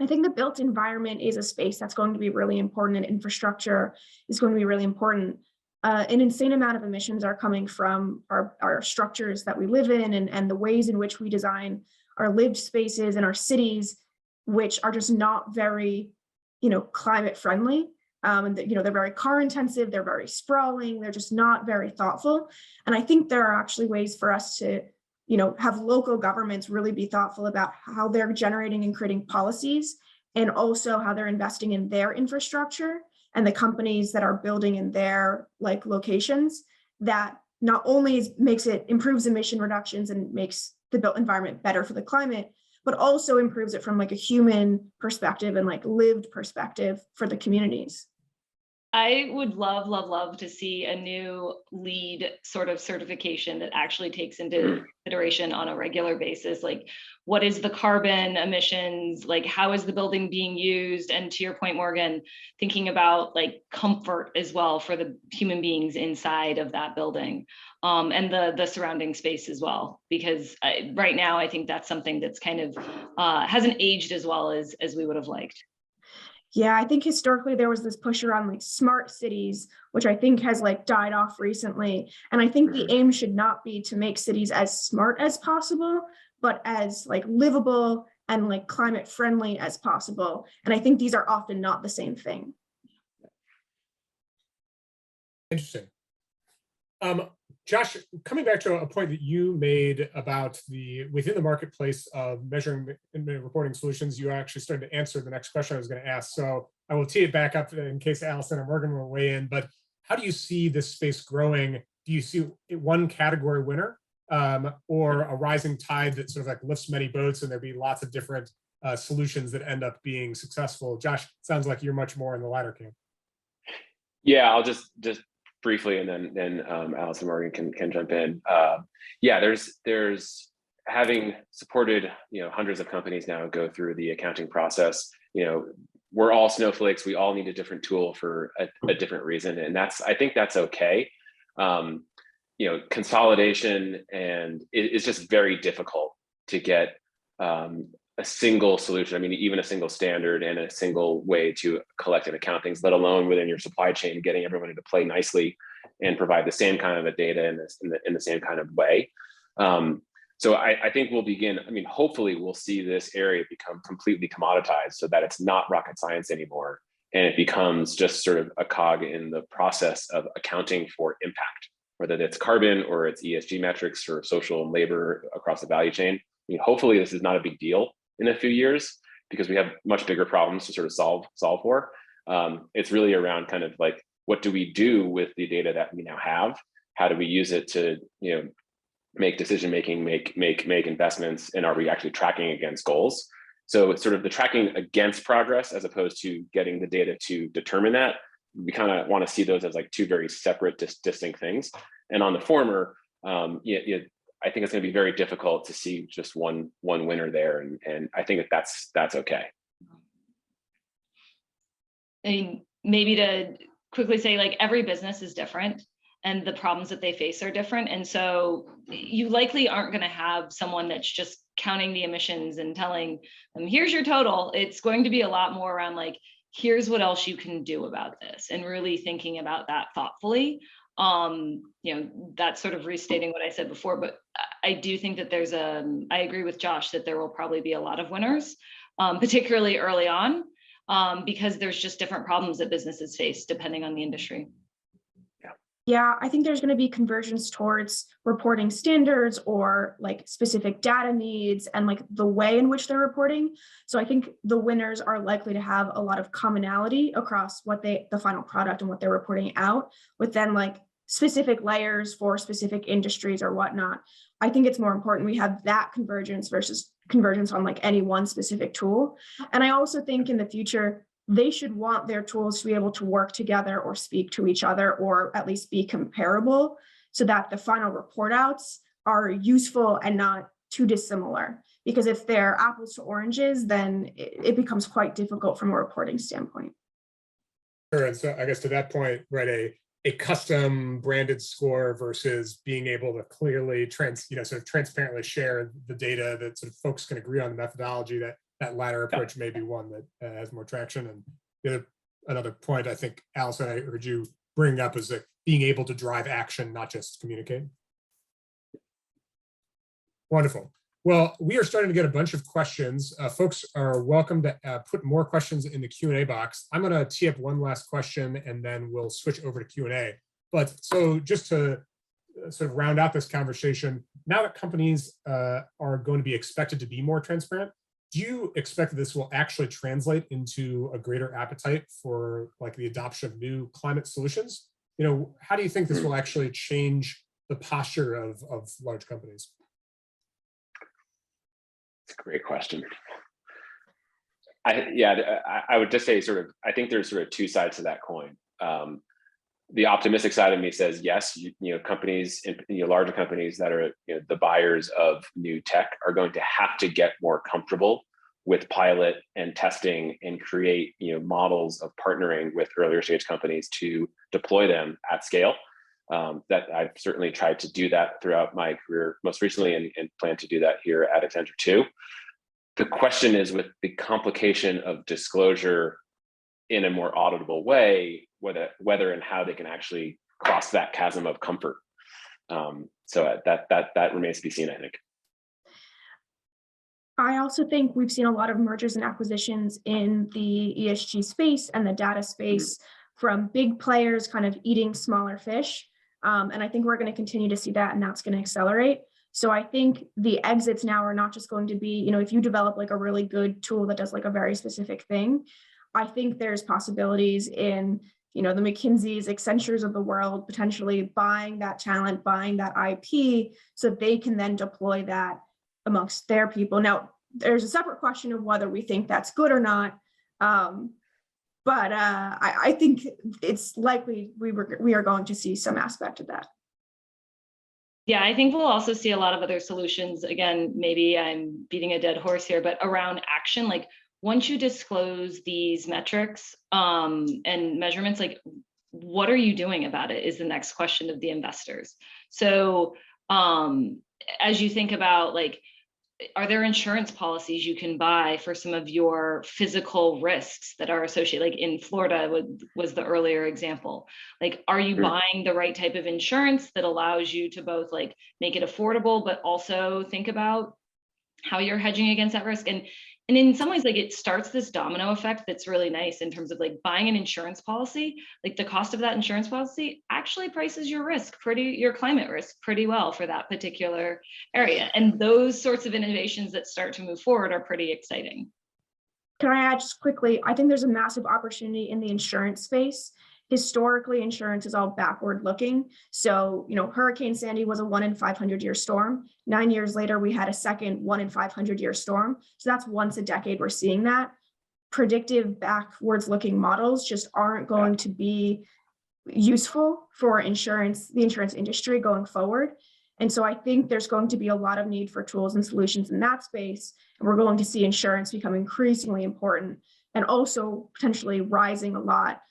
I think the built environment is a space that's going to be really important, and infrastructure is going to be really important. An insane amount of emissions are coming from our structures that we live in, and the ways in which we design our lived spaces and our cities, which are just not very, climate friendly. They're very car intensive, they're very sprawling, they're just not very thoughtful. And I think there are actually ways for us to have local governments really be thoughtful about how they're generating and creating policies, and also how they're investing in their infrastructure and the companies that are building in their locations, that not only improves emission reductions and makes the built environment better for the climate, but also improves it from a human perspective and lived perspective for the communities. I would love to see a new LEED sort of certification that actually takes into consideration on a regular basis, what is the carbon emissions, how is the building being used, and to your point, Morgan, thinking about comfort as well for the human beings inside of that building, and the surrounding space as well, because right now I think that's something that's kind of hasn't aged as well as we would have liked. Yeah, I think historically there was this push around smart cities, which I think has died off recently. And I think the aim should not be to make cities as smart as possible, but as like livable and like climate friendly as possible. And I think these are often not the same thing. Interesting. Josh, coming back to a point that you made about within the marketplace of measuring and reporting solutions, you actually started to answer the next question I was going to ask. So I will tee it back up in case Allison or Morgan will weigh in. But how do you see this space growing? Do you see one category winner or a rising tide that sort of like lifts many boats and there'll be lots of different solutions that end up being successful? Josh, sounds like you're much more in the latter camp. Yeah, I'll just briefly, and then Allison and Morgan can jump in. Yeah, there's having supported hundreds of companies now go through the accounting process. We're all snowflakes. We all need a different tool for a different reason, and I think that's okay. Consolidation and it's just very difficult to get a single solution. I mean, even a single standard and a single way to collect and account things, let alone within your supply chain, getting everybody to play nicely and provide the same kind of a data in the same kind of way. So I think we'll begin, hopefully we'll see this area become completely commoditized so that it's not rocket science anymore. And it becomes just sort of a cog in the process of accounting for impact, whether it's carbon or it's ESG metrics or social and labor across the value chain. Hopefully this is not a big deal in a few years because we have much bigger problems to sort of solve for. It's really around kind of like, what do we do with the data that we now have? How do we use it to, make decision making, make investments, and are we actually tracking against goals? So it's sort of the tracking against progress as opposed to getting the data to determine that. We kind of want to see those as like two very separate, distinct things. And on the former, I think it's going to be very difficult to see just one winner there, and I think that's okay. And maybe to quickly say, like, every business is different and the problems that they face are different. And so you likely aren't going to have someone that's just counting the emissions and telling them, here's your total. It's going to be a lot more around like, here's what else you can do about this, and really thinking about that thoughtfully. That's sort of restating what I said before, but I do think that I agree with Josh that there will probably be a lot of winners, particularly early on, because there's just different problems that businesses face depending on the industry. Yeah, I think there's going to be conversions towards reporting standards or like specific data needs and like the way in which they're reporting. So I think the winners are likely to have a lot of commonality across the final product and what they're reporting out, with then like specific layers for specific industries or whatnot. I think it's more important we have that convergence versus convergence on like any one specific tool. And I also think in the future, they should want their tools to be able to work together or speak to each other, or at least be comparable, so that the final report outs are useful and not too dissimilar. Because if they're apples to oranges, then it becomes quite difficult from a reporting standpoint. Sure, and so I guess to that point, right, a custom branded score versus being able to clearly sort of transparently share the data that sort of folks can agree on the methodology, that latter approach may be one that has more traction. And another point I think, Allison, I heard you bring up is that being able to drive action, not just communicate. Wonderful. Well, we are starting to get a bunch of questions. Folks are welcome to put more questions in the Q&A box. I'm going to tee up one last question and then we'll switch over to Q&A. But so just to sort of round out this conversation, now that companies are going to be expected to be more transparent, do you expect that this will actually translate into a greater appetite for like the adoption of new climate solutions? How do you think this will actually change the posture of large companies? It's a great question. I would just say I think there's sort of two sides to that coin. The optimistic side of me says, yes, companies, larger companies that are the buyers of new tech are going to have to get more comfortable with pilot and testing and create models of partnering with earlier stage companies to deploy them at scale. That I've certainly tried to do that throughout my career most recently, and plan to do that here at Accenture too. The question is, with the complication of disclosure in a more auditable way, whether and how they can actually cross that chasm of comfort. So that remains to be seen, I think. I also think we've seen a lot of mergers and acquisitions in the ESG space and the data space from big players kind of eating smaller fish. And I think we're going to continue to see that, and that's going to accelerate. So I think the exits now are not just going to be, if you develop like a really good tool that does like a very specific thing, I think there's possibilities in, the McKinseys, Accentures of the world, potentially buying that talent, buying that IP, so they can then deploy that amongst their people. Now, there's a separate question of whether we think that's good or not. But I think it's likely we are going to see some aspect of that. Yeah, I think we'll also see a lot of other solutions. Again, maybe I'm beating a dead horse here, but around action, like once you disclose these metrics and measurements, like what are you doing about it is the next question of the investors. So as you think about like, are there insurance policies you can buy for some of your physical risks that are associated, like in Florida was the earlier example? Like, are you buying the right type of insurance that allows you to both like make it affordable, but also think about how you're hedging against that risk? And in some ways, like it starts this domino effect that's really nice in terms of like buying an insurance policy. Like the cost of that insurance policy actually prices your your climate risk pretty well for that particular area. And those sorts of innovations that start to move forward are pretty exciting. Can I add just quickly? I think there's a massive opportunity in the insurance space. Historically, insurance is all backward looking. So, Hurricane Sandy was a 1 in 500 year storm. 9 years later, we had a second 1 in 500 year storm. So that's once a decade we're seeing that. Predictive backwards looking models just aren't going to be useful for the insurance industry going forward. And so I think there's going to be a lot of need for tools and solutions in that space. And we're going to see insurance become increasingly important and also potentially rising a lot.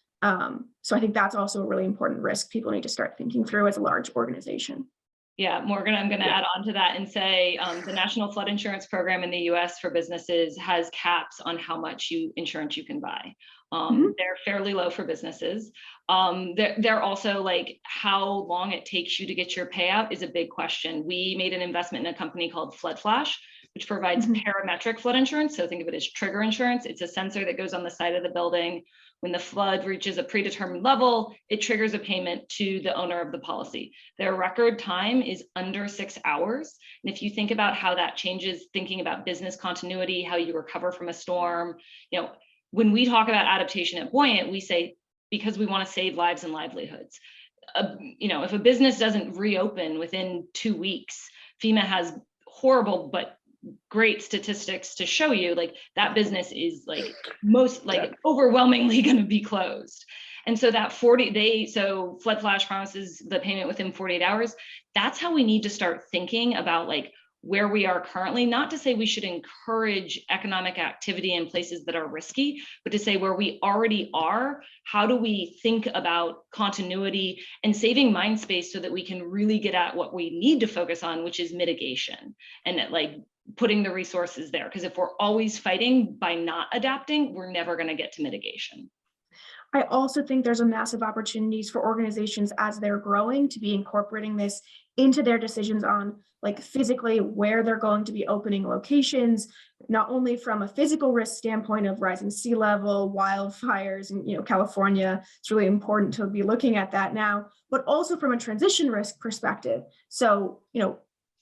So I think that's also a really important risk people need to start thinking through as a large organization. Yeah, Morgan, I'm going to add on to that and say the National Flood Insurance Program in the US for businesses has caps on how much insurance you can buy. They're fairly low for businesses. They're also like how long it takes you to get your payout is a big question. We made an investment in a company called Flood Flash, which provides parametric flood insurance. So think of it as trigger insurance. It's a sensor that goes on the side of the building. When the flood reaches a predetermined level, it triggers a payment to the owner of the policy. Their record time is under 6 hours. And if you think about how that changes, thinking about business continuity, how you recover from a storm, when we talk about adaptation at Buoyant, we say, because we want to save lives and livelihoods. If a business doesn't reopen within 2 weeks, FEMA has horrible but great statistics to show you like that business is like overwhelmingly going to be closed. And so that so Flood Flash promises the payment within 48 hours. That's how we need to start thinking about like where we are currently, not to say we should encourage economic activity in places that are risky, but to say where we already are, how do we think about continuity and saving mind space so that we can really get at what we need to focus on, which is mitigation and like putting the resources there. Because if we're always fighting by not adapting, we're never going to get to mitigation. I also think there's a massive opportunities for organizations as they're growing to be incorporating this into their decisions on like physically where they're going to be opening locations, not only from a physical risk standpoint of rising sea level, wildfires, and California, it's really important to be looking at that now, but also from a transition risk perspective. So,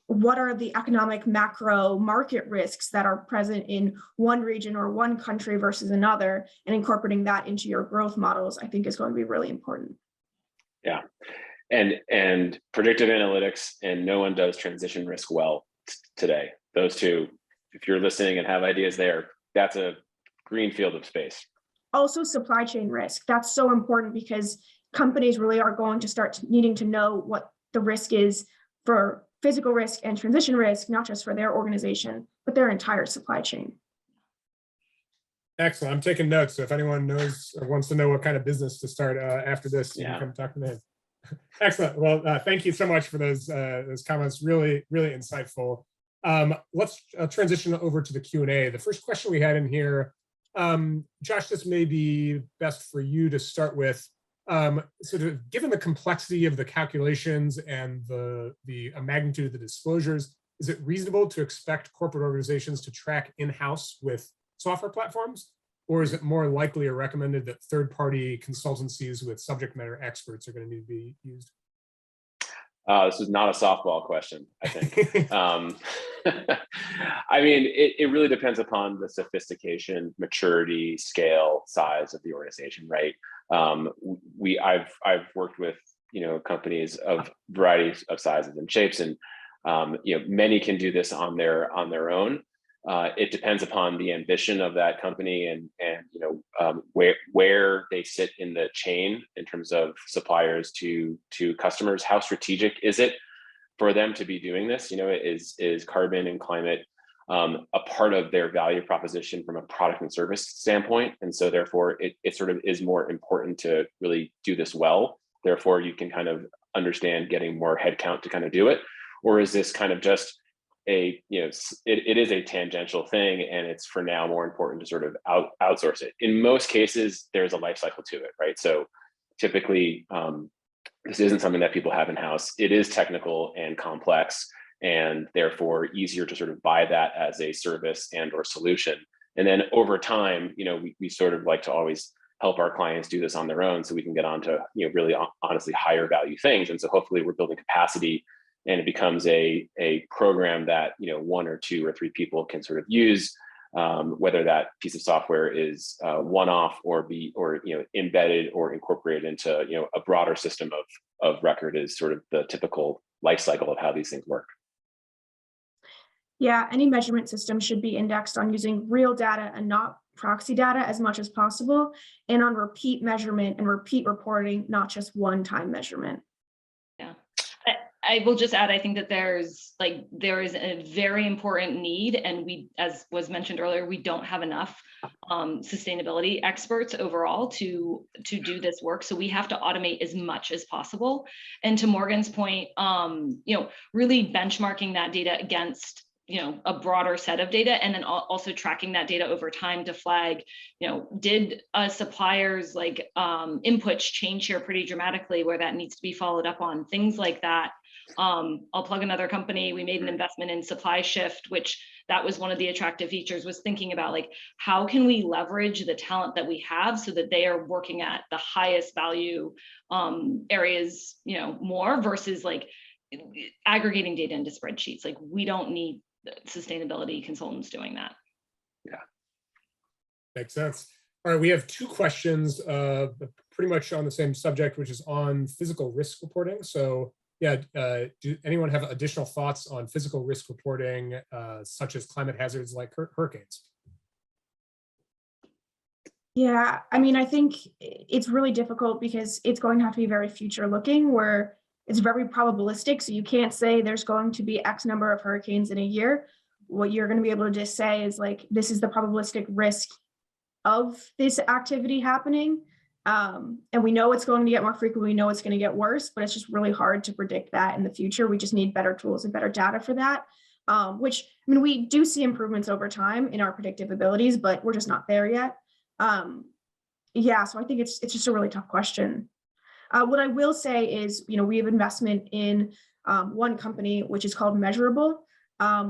what are the economic macro market risks that are present in one region or one country versus another, and incorporating that into your growth models, I think is going to be really important. Yeah. And predictive analytics, and no one does transition risk well today. Those two, if you're listening and have ideas there, that's a green field of space. Also supply chain risk. That's so important because companies really are going to start needing to know what the risk is for physical risk and transition risk, not just for their organization, but their entire supply chain. Excellent. I'm taking notes. So if anyone knows or wants to know what kind of business to start after this, you can come talk to me. Excellent. Well, thank you so much for those comments. Really, really insightful. Let's transition over to the Q&A. The first question we had in here, Josh, this may be best for you to start with. Given the complexity of the calculations and the magnitude of the disclosures, is it reasonable to expect corporate organizations to track in-house with software platforms? Or is it more likely or recommended that third-party consultancies with subject matter experts are going to need to be used? This is not a softball question, I think. I mean, it really depends upon the sophistication, maturity, scale, size of the organization, right? I've worked with companies of varieties of sizes and shapes, and many can do this on their own. It depends upon the ambition of that company and where they sit in the chain in terms of suppliers to customers. How strategic is it for them to be doing this? Is carbon and climate a part of their value proposition from a product and service standpoint? And so therefore it sort of is more important to really do this well. Therefore you can kind of understand getting more headcount to kind of do it. Or is this kind of just it is a tangential thing, and it's for now more important to sort of outsource it. In most cases, there's a life cycle to it, right? So typically, this isn't something that people have in-house. It is technical and complex, and therefore easier to sort of buy that as a service and or solution. And then over time, we sort of like to always help our clients do this on their own, so we can get on to really honestly higher value things. And so hopefully we're building capacity, and it becomes a program that one or two or three people can sort of use, whether that piece of software is one-off or embedded or incorporated into a broader system of record is sort of the typical life cycle of how these things work. Yeah, any measurement system should be indexed on using real data and not proxy data as much as possible, and on repeat measurement and repeat reporting, not just one-time measurement. Yeah. I will just add, I think that there is a very important need, and we, as was mentioned earlier, we don't have enough sustainability experts overall to do this work. So we have to automate as much as possible. And to Morgan's point, really benchmarking that data against a broader set of data, and then also tracking that data over time to flag, did a supplier's inputs change here pretty dramatically where that needs to be followed up on, things like that. I'll plug another company. We made an investment in Supply Shift, which that was one of the attractive features, was thinking about how can we leverage the talent that we have so that they are working at the highest value areas, more versus aggregating data into spreadsheets. We don't need sustainability consultants doing that. Yeah. Makes sense. All right, we have two questions pretty much on the same subject, which is on physical risk reporting. So yeah, do anyone have additional thoughts on physical risk reporting, such as climate hazards like hurricanes? Yeah, I mean, I think it's really difficult because it's going to have to be very future looking, where it's very probabilistic. So you can't say there's going to be X number of hurricanes in a year. What you're going to be able to just say is this is the probabilistic risk of this activity happening. And we know it's going to get more frequent. We know it's going to get worse, but it's just really hard to predict that in the future. We just need better tools and better data for that, which, I mean, we do see improvements over time in our predictive abilities, but we're just not there yet. Yeah, so I think it's just a really tough question. What I will say is, we have investment in one company, which is called Measurable,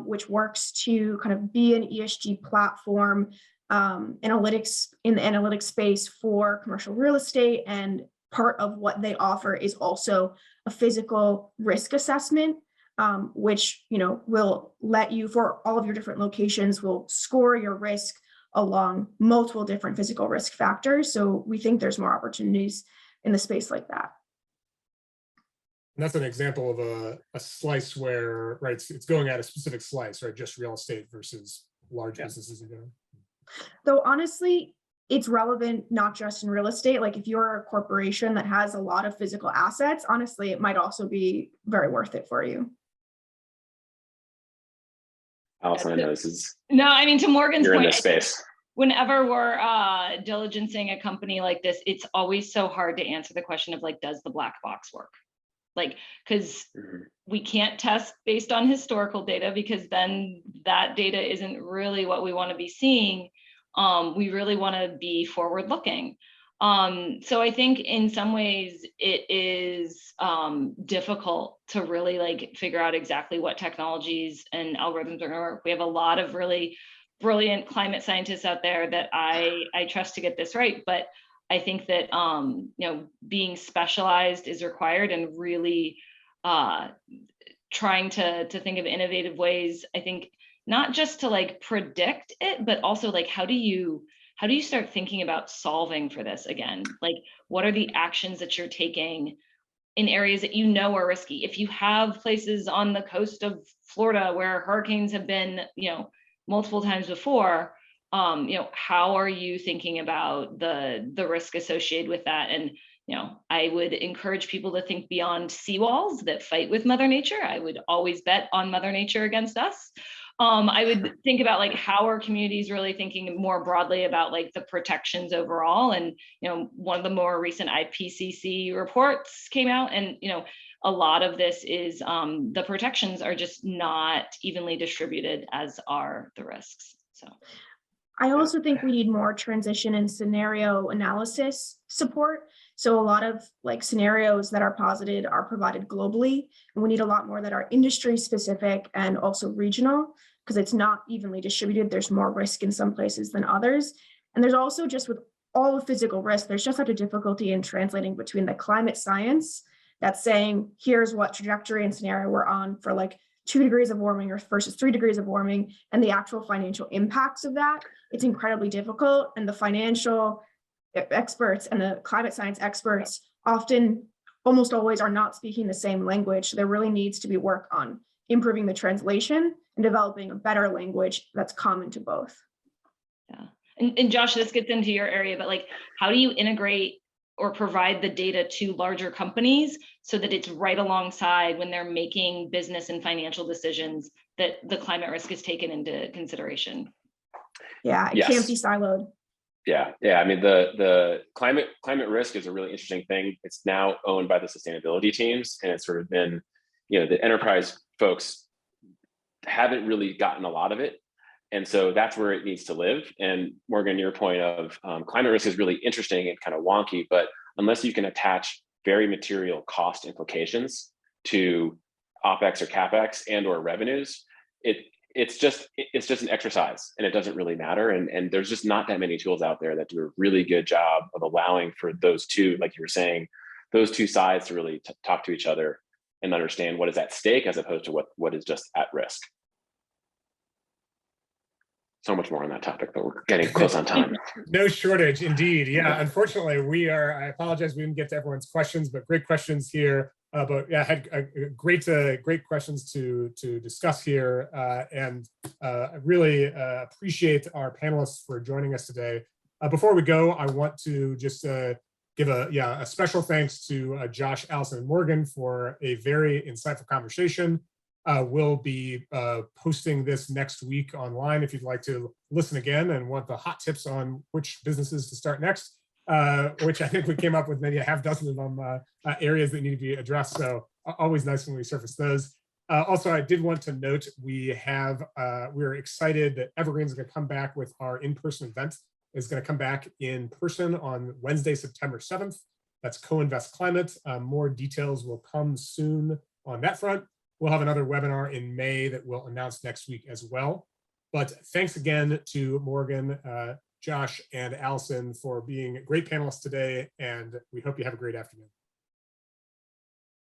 which works to kind of be an ESG platform, analytics in the analytics space for commercial real estate. And part of what they offer is also a physical risk assessment, which, will let you, for all of your different locations, will score your risk along multiple different physical risk factors. So we think there's more opportunities in the space like that. And that's an example of a slice where, right, it's going at a specific slice, right? Just real estate versus large businesses in general. Though honestly, it's relevant not just in real estate. If you're a corporation that has a lot of physical assets, honestly, it might also be very worth it for you. Allison, I know this is. No, I mean, to Morgan's point, point, in this space. Whenever we're diligencing a company like this, it's always so hard to answer the question of does the black box work? Because we can't test based on historical data, because then that data isn't really what we want to be seeing. We really want to be forward looking. So I think in some ways it is difficult to really like figure out exactly what technologies and algorithms are going to work. We have a lot of really brilliant climate scientists out there that I trust to get this right, but I think that being specialized is required, and really trying to think of innovative ways. I think not just to like predict it, but also like how do you start thinking about solving for this again? Like, what are the actions that you're taking in areas that you know are risky? If you have places on the coast of Florida where hurricanes have been, multiple times before, how are you thinking about the risk associated with that? And I would encourage people to think beyond seawalls that fight with Mother Nature. I would always bet on Mother Nature against us. I would think about like how are communities really thinking more broadly about like the protections overall. And one of the more recent IPCC reports came out, and a lot of this is the protections are just not evenly distributed, as are the risks. So I also think we need more transition and scenario analysis support. So a lot of like scenarios that are posited are provided globally, and we need a lot more that are industry specific and also regional, because it's not evenly distributed. There's more risk in some places than others. And there's also, just with all the physical risk, there's just such a difficulty in translating between the climate science that's saying, here's what trajectory and scenario we're on for like 2 degrees of warming or versus 3 degrees of warming, and the actual financial impacts of that. It's incredibly difficult. And the financial experts and the climate science experts often, almost always, are not speaking the same language. There really needs to be work on improving the translation and developing a better language that's common to both. Yeah. And Josh, this gets into your area, but like, how do you integrate or provide the data to larger companies so that it's right alongside when they're making business and financial decisions that the climate risk is taken into consideration? Yeah, it can't be siloed. Yeah. I mean, the climate risk is a really interesting thing. It's now owned by the sustainability teams, and it's sort of been, the enterprise folks haven't really gotten a lot of it. And so that's where it needs to live. And Morgan, your point of climate risk is really interesting and kind of wonky, but unless you can attach very material cost implications to OpEx or CapEx and or revenues, it's just an exercise, and it doesn't really matter. And there's just not that many tools out there that do a really good job of allowing for those two, like you were saying, those two sides to really talk to each other and understand what is at stake as opposed to what is just at risk. So much more on that topic, but we're getting close on time. No shortage, indeed. Yeah, unfortunately, I apologize, we didn't get to everyone's questions, but great questions here. But yeah, had great questions to discuss here, and I really appreciate our panelists for joining us today. Before we go, I want to just give a special thanks to Josh, Allison, and Morgan for a very insightful conversation. We'll be posting this next week online if you'd like to listen again and want the hot tips on which businesses to start next, which I think we came up with maybe a half dozen of them, areas that need to be addressed. So always nice when we surface those. Also, I did want to note we're excited that Evergreen is going to come back with our in-person event. It's going to come back in person on Wednesday, September 7th. That's Co-Invest Climate. More details will come soon on that front. We'll have another webinar in May that we'll announce next week as well. But thanks again to Morgan, Josh, and Allison for being great panelists today, and we hope you have a great afternoon.